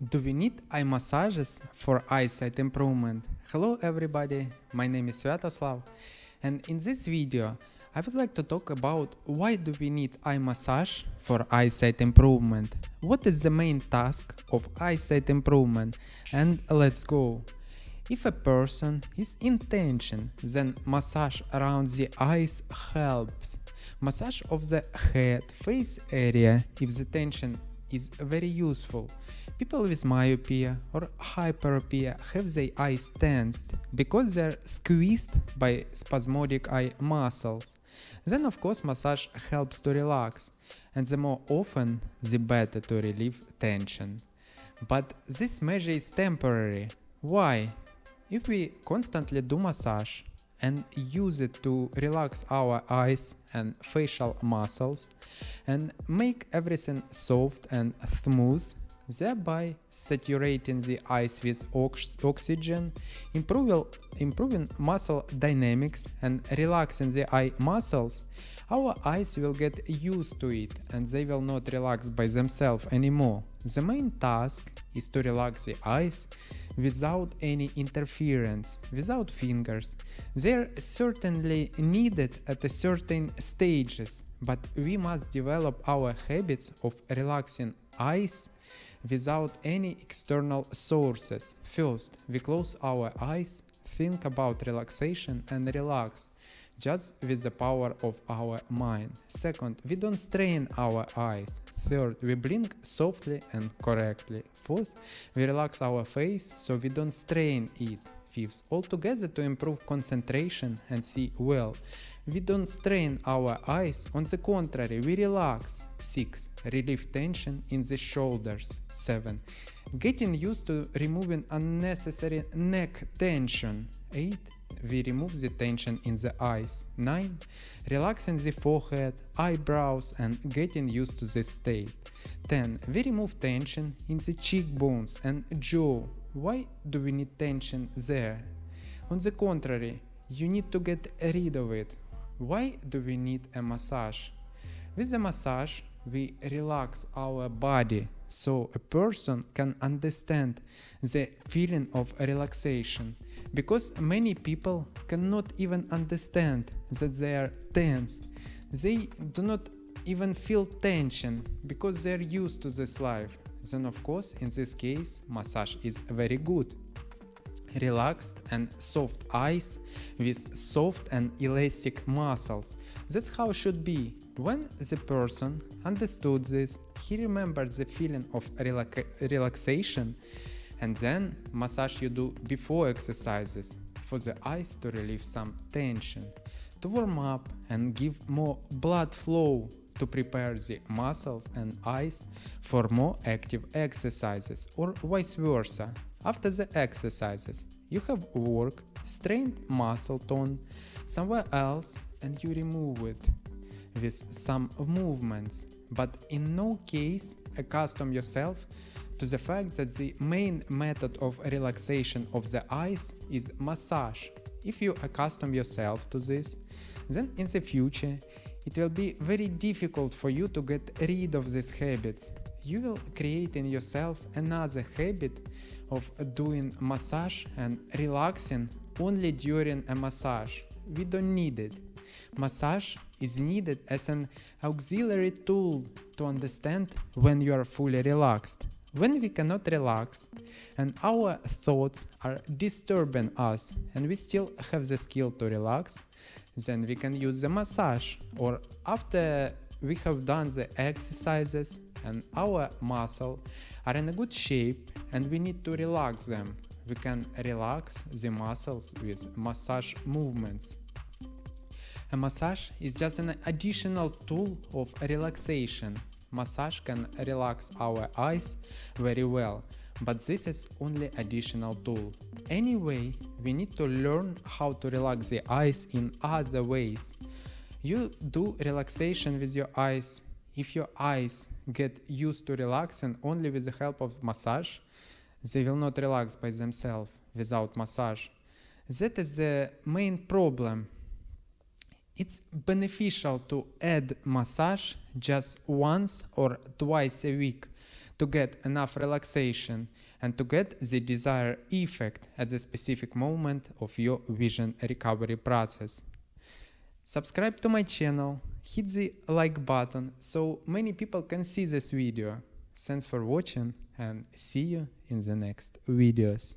Do we need eye massages for eyesight improvement? Hello everybody, my name is Sviatoslav, and in this video I would like to talk about why do we need eye massage for eyesight improvement, what is the main task of eyesight improvement, and let's go. If a person is in tension, then massage around the eyes helps. Massage of the head, face area if the tension is very useful. People with myopia or hyperopia have their eyes tensed because they're squeezed by spasmodic eye muscles. Then of course massage helps to relax, and the more often the better to relieve tension. But this measure is temporary. Why? If we constantly do massage and use it to relax our eyes and facial muscles and make everything soft and smooth, thereby saturating the eyes with oxygen, improving muscle dynamics and relaxing the eye muscles, our eyes will get used to it and they will not relax by themselves anymore. The main task is to relax the eyes without any interference, without fingers. They're certainly needed at a certain stages, but we must develop our habits of relaxing eyes without any external sources. First, we close our eyes, think about relaxation and relax, just with the power of our mind. Second, we don't strain our eyes. Third, we blink softly and correctly. Fourth, we relax our face so we don't strain it. Fifth, altogether to improve concentration and see well. We don't strain our eyes, on the contrary, we relax. 6. Relieve tension in the shoulders. 7. Getting used to removing unnecessary neck tension. 8. We remove the tension in the eyes. 9. Relaxing the forehead, eyebrows and getting used to this state. 10. We remove tension in the cheekbones and jaw. Why do we need tension there? On the contrary, you need to get rid of it. Why do we need a massage? With the massage, we relax our body so a person can understand the feeling of relaxation. Because many people cannot even understand that they are tense. They do not even feel tension because they are used to this life. Then of course, in this case, massage is very good. Relaxed and soft eyes with soft and elastic muscles. That's how it should be. When the person understood this, he remembered the feeling of relaxation, and then massage you do before exercises for the eyes to relieve some tension, to warm up and give more blood flow to prepare the muscles and eyes for more active exercises, or vice versa. After the exercises, you have work, strained muscle tone somewhere else and you remove it with some movements, but in no case accustom yourself to the fact that the main method of relaxation of the eyes is massage. If you accustom yourself to this, then in the future it will be very difficult for you to get rid of these habits. You will create in yourself another habit of doing massage and relaxing only during a massage. We don't need it. Massage is needed as an auxiliary tool to understand when you are fully relaxed. When we cannot relax and our thoughts are disturbing us and we still have the skill to relax, then we can use the massage, or after we have done the exercises and our muscles are in a good shape and we need to relax them, we can relax the muscles with massage movements. A massage is just an additional tool of relaxation. Massage can relax our eyes very well, but this is only additional tool. Anyway, we need to learn how to relax the eyes in other ways. You do relaxation with your eyes. If your eyes get used to relaxing only with the help of massage, they will not relax by themselves without massage. That is the main problem. It's beneficial to add massage just once or twice a week to get enough relaxation and to get the desired effect at the specific moment of your vision recovery process. Subscribe to my channel, hit the like button so many people can see this video. Thanks for watching and see you in the next videos.